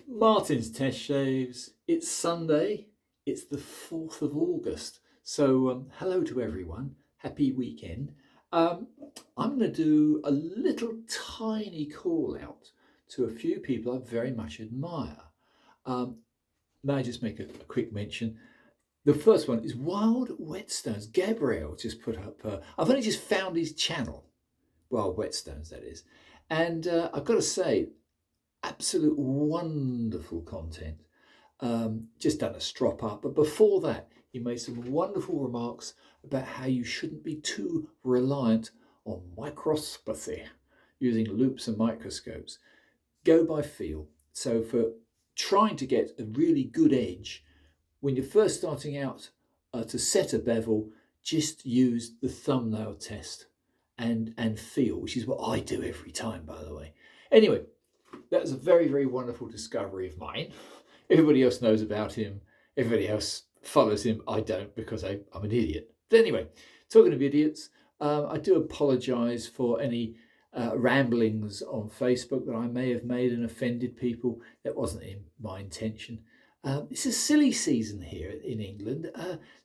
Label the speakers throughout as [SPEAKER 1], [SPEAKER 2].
[SPEAKER 1] Martin's Test Shaves. It's Sunday. It's the 4th of August. So hello to everyone. Happy weekend. Um, I'm going to do a little tiny call out to a few people I very much admire. Um, may I just make a quick mention? The first one is Wild Whetstones. Gabriel just put up, I've only just found his channel. Wild Whetstones, that is. And I've got to say, absolute wonderful content. Just done a strop up, but before that, he made some wonderful remarks about how you shouldn't be too reliant on microscopy, using loupes and microscopes. Go by feel. So for trying to get a really good edge, when you're first starting out to set a bevel, just use the thumbnail test and feel, which is what I do every time, by the way. Anyway, that was a very, very wonderful discovery of mine. Everybody else knows about him. Everybody else follows him. I don't, because I'm an idiot. But anyway, talking of idiots, I do apologise for any ramblings on Facebook that I may have made and offended people. That wasn't my intention. It's a silly season here in England.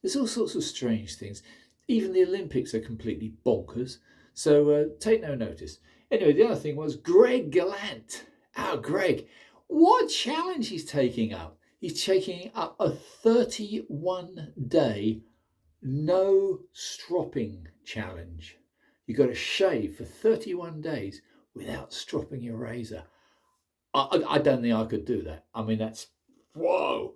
[SPEAKER 1] There's all sorts of strange things. Even the Olympics are completely bonkers. So take no notice. Anyway, the other thing was Greg Gallant. Oh, Greg, what challenge he's taking up? He's taking up a 31-day no stropping challenge. You've got to shave for 31 days without stropping your razor. I don't think I could do that. I mean, that's, whoa.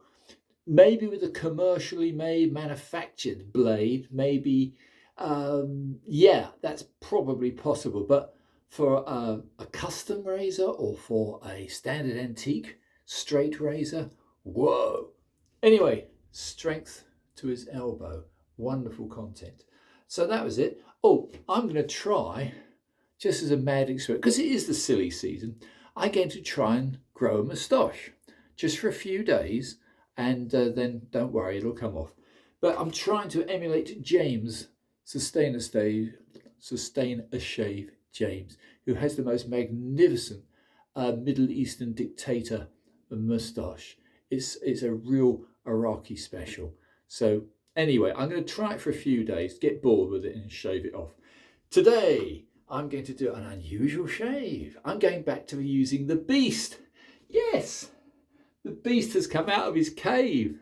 [SPEAKER 1] Maybe with a commercially made, manufactured blade, maybe, yeah, that's probably possible. But for a custom razor or for a standard antique straight razor, whoa. Anyway, strength to his elbow. Wonderful content. So that was it. Oh, I'm going to try, just as a mad experiment, because it is the silly season, I'm going to try and grow a moustache just for a few days, and then don't worry, it'll come off. But I'm trying to emulate James, Sustain a Shave James, who has the most magnificent Middle Eastern dictator moustache. It's a real Iraqi special. So anyway, I'm going to try it for a few days, get bored with it and shave it off. Today, I'm going to do an unusual shave. I'm going back to using the Beast. Yes, the Beast has come out of his cave.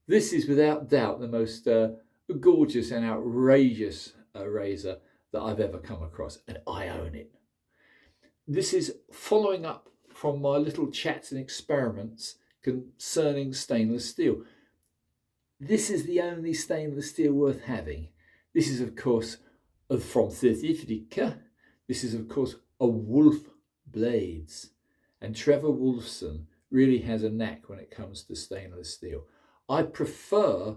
[SPEAKER 1] This is without doubt the most gorgeous and outrageous razor that I've ever come across, and I own it. This is following up from my little chats and experiments concerning stainless steel. This is the only stainless steel worth having. This is, of course, from South Africa. This is, of course, a Woolfblades. And Trevor Wolfson really has a knack when it comes to stainless steel. I prefer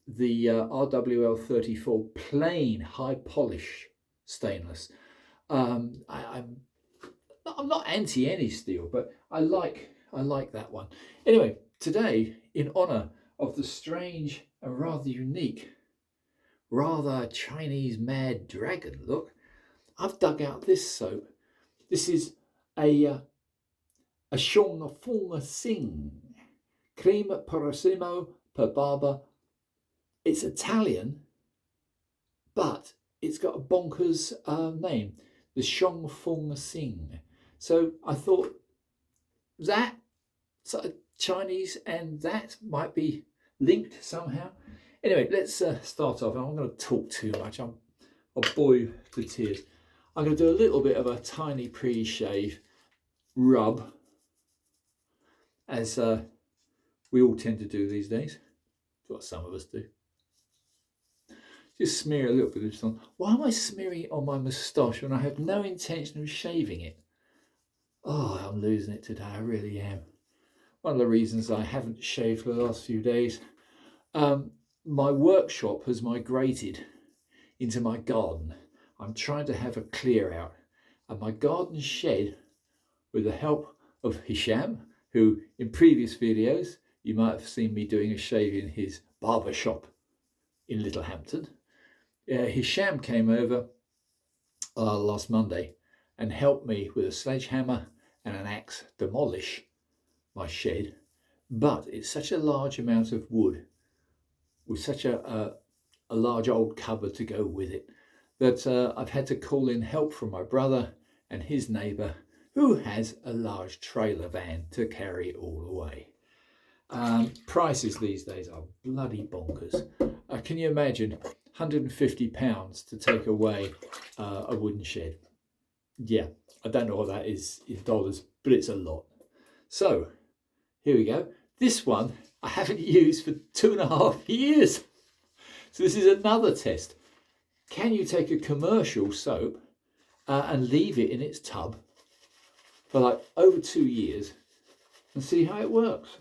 [SPEAKER 1] the RWL34 plain high polish stainless. I'm not anti any steel, but I like that one. Anyway, today, in honour of the strange and rather unique, rather Chinese mad dragon look, I've dug out this soap. This is a Shong Fung Sing Cream Purissimo per Barber. It's Italian, but it's got a bonkers name, the Shong Fung Sing. So I thought that sort of Chinese and that might be linked somehow. Anyway, let's start off. I'm going to talk too much. I'll bore you to tears. I'm going to do a little bit of a tiny pre-shave rub, as we all tend to do these days. That's what some of us do. Just smear a little bit of this on. Why am I smearing it on my moustache when I have no intention of shaving it? Oh, I'm losing it today. I really am. One of the reasons I haven't shaved for the last few days. My workshop has migrated into my garden. I'm trying to have a clear out. And my garden shed, with the help of Hisham, who in previous videos, you might have seen me doing a shave in his barber shop in Littlehampton. Hisham came over last Monday and helped me with a sledgehammer and an axe demolish my shed, but it's such a large amount of wood with such a large old cupboard to go with it that I've had to call in help from my brother and his neighbour, who has a large trailer van to carry it all away. Prices these days are bloody bonkers. Can you imagine £150 to take away a wooden shed? Yeah, I don't know what that is in dollars, but it's a lot. So here we go. This one I haven't used for 2.5 years. So this is another test. Can you take a commercial soap and leave it in its tub for like over 2 years and see how it works?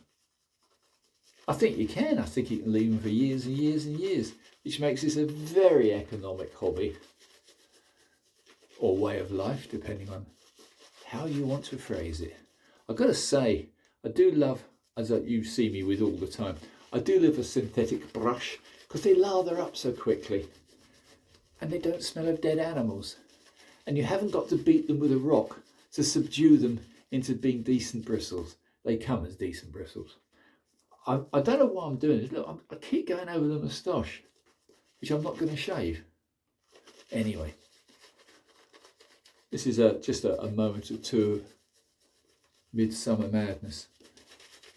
[SPEAKER 1] I think you can. I think you can leave them for years and years and years, which makes this a very economic hobby or way of life, depending on how you want to phrase it. I've got to say, I do love, as you see me with all the time, I do love a synthetic brush because they lather up so quickly and they don't smell of dead animals. And you haven't got to beat them with a rock to subdue them into being decent bristles. They come as decent bristles. I don't know why I'm doing this. Look, I keep going over the moustache, which I'm not going to shave. Anyway, this is just a moment or two of midsummer madness.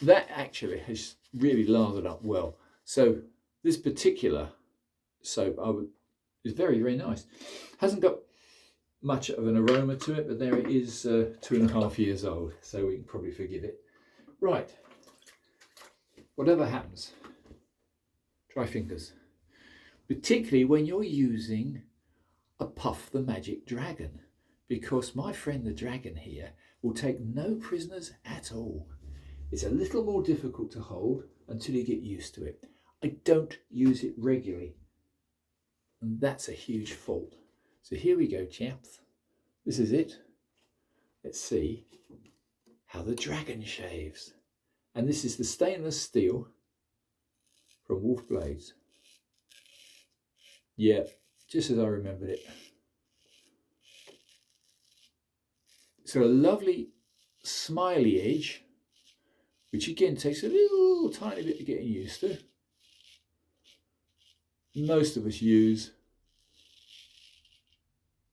[SPEAKER 1] That actually has really lathered up well. So this particular soap is very, very nice. Hasn't got much of an aroma to it, but there it is, 2.5 years old, so we can probably forgive it. Right. Whatever happens, dry fingers, particularly when you're using a Puff the Magic Dragon, because my friend the dragon here will take no prisoners at all. It's a little more difficult to hold until you get used to it. I don't use it regularly, and that's a huge fault. So here we go, chaps. This is it. Let's see how the dragon shaves. And this is the stainless steel from Woolfblades. Yeah, just as I remembered it. So a lovely smiley edge, which again takes a little tiny bit of getting used to. Most of us use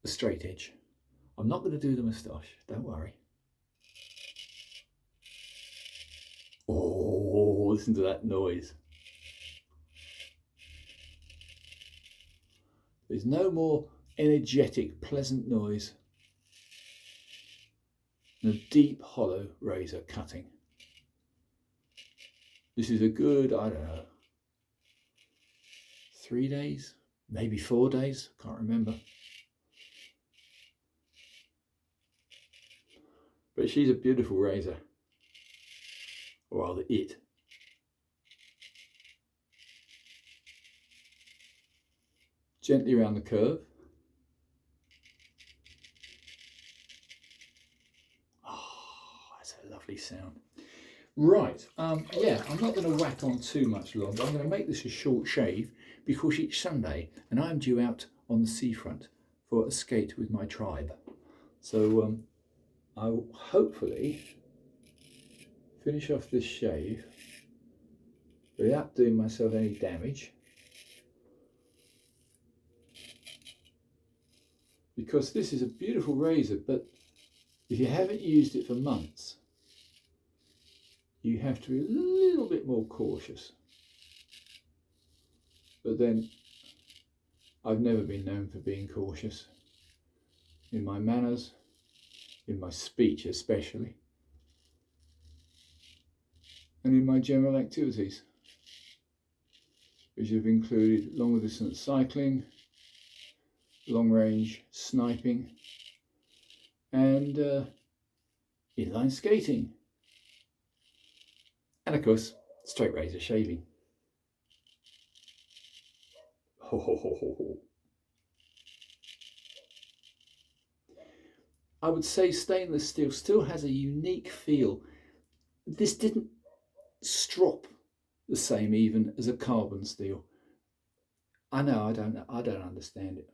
[SPEAKER 1] a straight edge. I'm not going to do the moustache, don't worry. Oh, listen to that noise. There's no more energetic, pleasant noise than a deep, hollow razor cutting. This is a good, I don't know, 3 days, maybe 4 days, can't remember. But she's a beautiful razor, or rather it. Gently around the curve. Oh, that's a lovely sound. Right, yeah, I'm not going to whack on too much longer. I'm going to make this a short shave because it's Sunday and I'm due out on the seafront for a skate with my tribe. So I'll hopefully finish off this shave without doing myself any damage, because this is a beautiful razor, but if you haven't used it for months, you have to be a little bit more cautious. But then I've never been known for being cautious in my manners, in my speech especially, and in my general activities, which have included long distance cycling, long range sniping, and inline skating, and of course straight razor shaving. Ho, ho, ho, ho, ho. I would say stainless steel still has a unique feel. This didn't strop the same even as a carbon steel. I know, I don't understand it.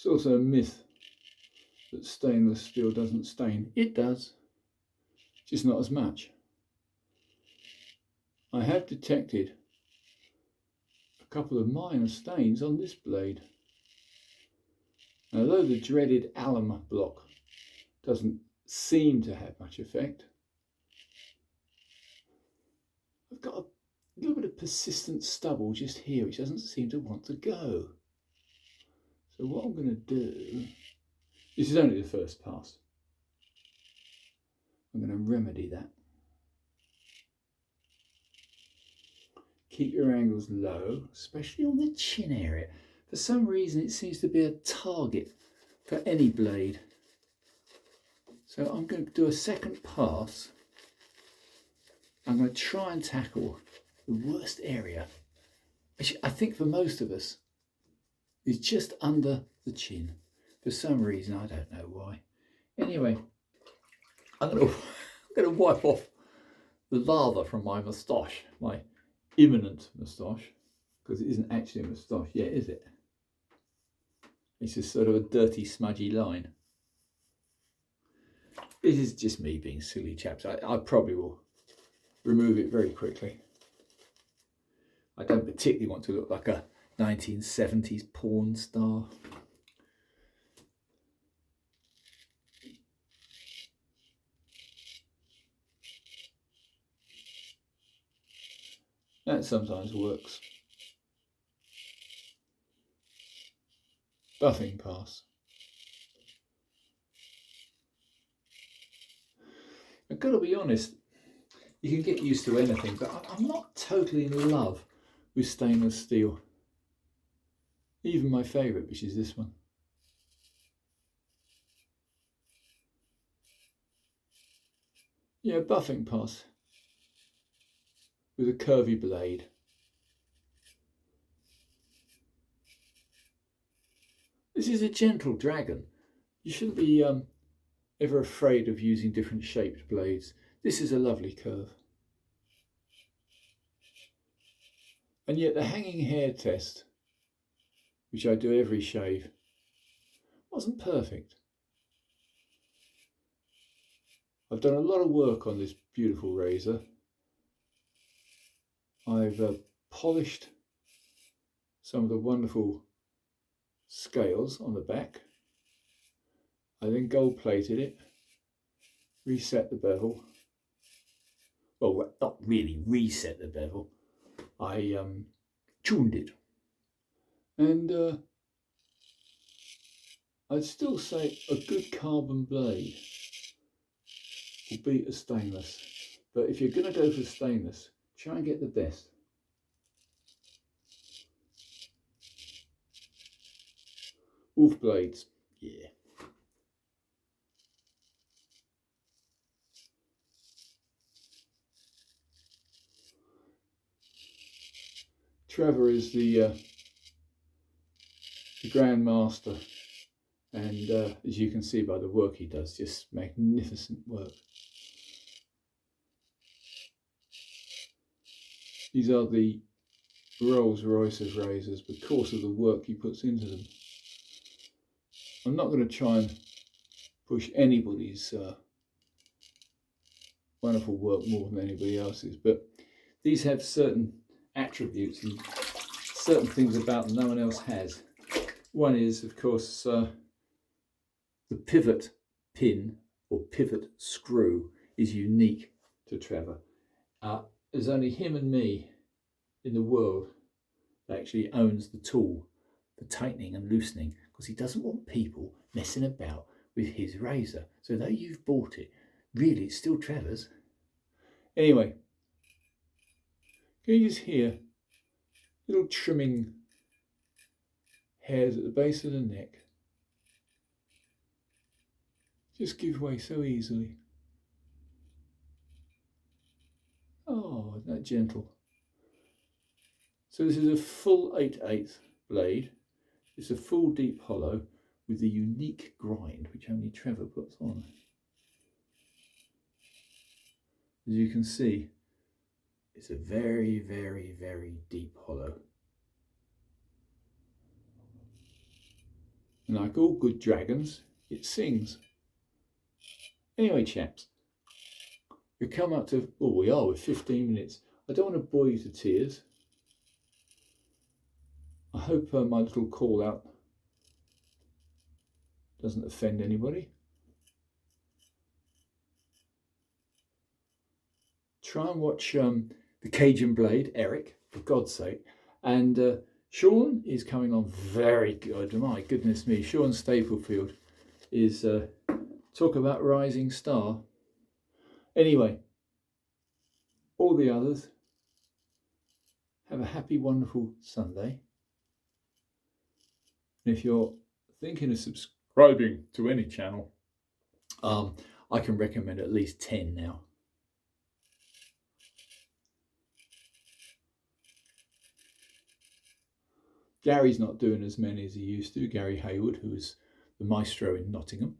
[SPEAKER 1] It's also a myth that stainless steel doesn't stain. It does, just not as much. I have detected a couple of minor stains on this blade. Although the dreaded alum block doesn't seem to have much effect, I've got a little bit of persistent stubble just here which doesn't seem to want to go. So what I'm going to do, this is only the first pass, I'm going to remedy that. Keep your angles low, especially on the chin area. For some reason it seems to be a target for any blade. So I'm going to do a second pass. I'm going to try and tackle the worst area, which I think for most of us is just under the chin. For some reason, I don't know why. Anyway, I'm going to wipe off the lather from my moustache, my imminent moustache, because it isn't actually a moustache yet, is it? It's just sort of a dirty, smudgy line. This is just me being silly, chaps. I probably will remove it very quickly. I don't particularly want to look like a 1970s porn star. That sometimes works. Buffing pass. I've got to be honest, you can get used to anything, but I'm not totally in love with stainless steel. Even my favourite, which is this one. Yeah, buffing pass with a curvy blade. This is a gentle dragon. You shouldn't be ever afraid of using different shaped blades. This is a lovely curve. And yet the hanging hair test, which I do every shave, wasn't perfect. I've done a lot of work on this beautiful razor. I've polished some of the wonderful scales on the back. I then gold plated it, reset the bevel. Well, not really reset the bevel. I tuned it. And I'd still say a good carbon blade will beat a stainless. But if you're going to go for stainless, try and get the best. Woolfblades, yeah. Trevor is the Grand Master, and as you can see by the work he does, just magnificent work. These are the Rolls Royce of razors because of the work he puts into them. I'm not going to try and push anybody's wonderful work more than anybody else's, but these have certain attributes and certain things about them no one else has. One is, of course, the pivot pin or pivot screw is unique to Trevor. There's only him and me in the world that actually owns the tool for tightening and loosening, because he doesn't want people messing about with his razor. So though you've bought it, really it's still Trevor's. Anyway, can you just hear little trimming hairs at the base of the neck just give way so easily? Oh, isn't that gentle? So this is a full 8/8 blade. It's a full deep hollow with the unique grind which only Trevor puts on. As you can see, it's a very, very, very deep hollow. And like all good dragons, it sings. Anyway, chaps, we come up to, oh, we are with 15 minutes. I don't want to bore you to tears. I hope my little call out doesn't offend anybody. Try and watch the Cajun Blade, Eric, for God's sake. And Sean is coming on very good. My goodness me, Sean Staplefield is talk about rising star. Anyway, all the others, have a happy, wonderful Sunday. And if you're thinking of subscribing to any channel, I can recommend at least 10 now. Gary's not doing as many as he used to, Gary Hayward, who was the maestro in Nottingham.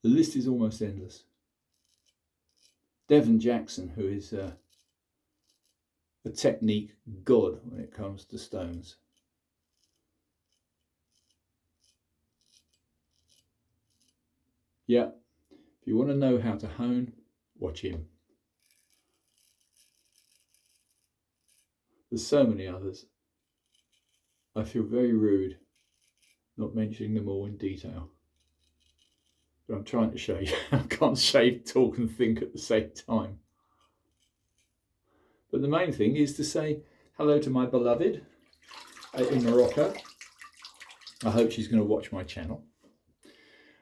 [SPEAKER 1] The list is almost endless. Devon Jackson, who is a technique god when it comes to stones. Yeah, if you want to know how to hone, watch him. There's so many others. I feel very rude not mentioning them all in detail. But I'm trying to show you. I can't shave, talk and think at the same time. But the main thing is to say hello to my beloved in Morocco. I hope she's going to watch my channel.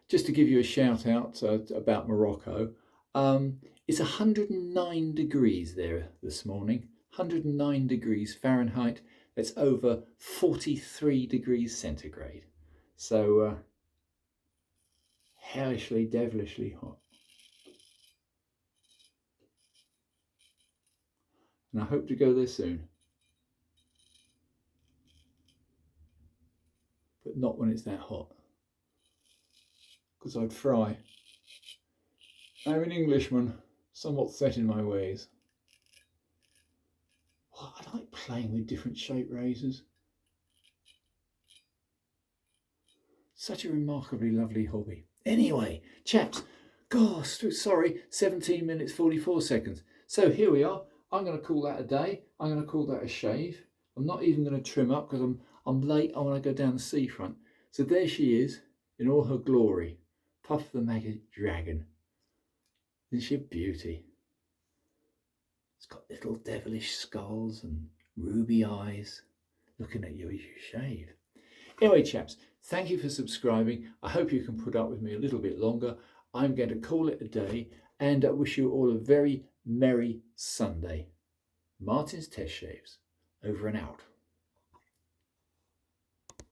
[SPEAKER 1] Just to give you a shout out about Morocco, it's 109 degrees there this morning. 109 degrees Fahrenheit. That's over 43 degrees centigrade. So hellishly, devilishly hot. And I hope to go there soon. But not when it's that hot. Because I'd fry. I'm an Englishman, somewhat set in my ways. Oh, I like playing with different shape razors. Such a remarkably lovely hobby. Anyway, chaps, gosh, sorry, 17 minutes 44 seconds. So here we are. I'm going to call that a day. I'm going to call that a shave. I'm not even going to trim up because I'm late. I want to go down the seafront. So there she is in all her glory. Puff the Maggot Dragon. Isn't she a beauty? It's got little devilish skulls and ruby eyes looking at you as you shave. Anyway, chaps, thank you for subscribing. I hope you can put up with me a little bit longer. I'm going to call it a day and I wish you all a very merry Sunday. Martin's Test Shaves, over and out.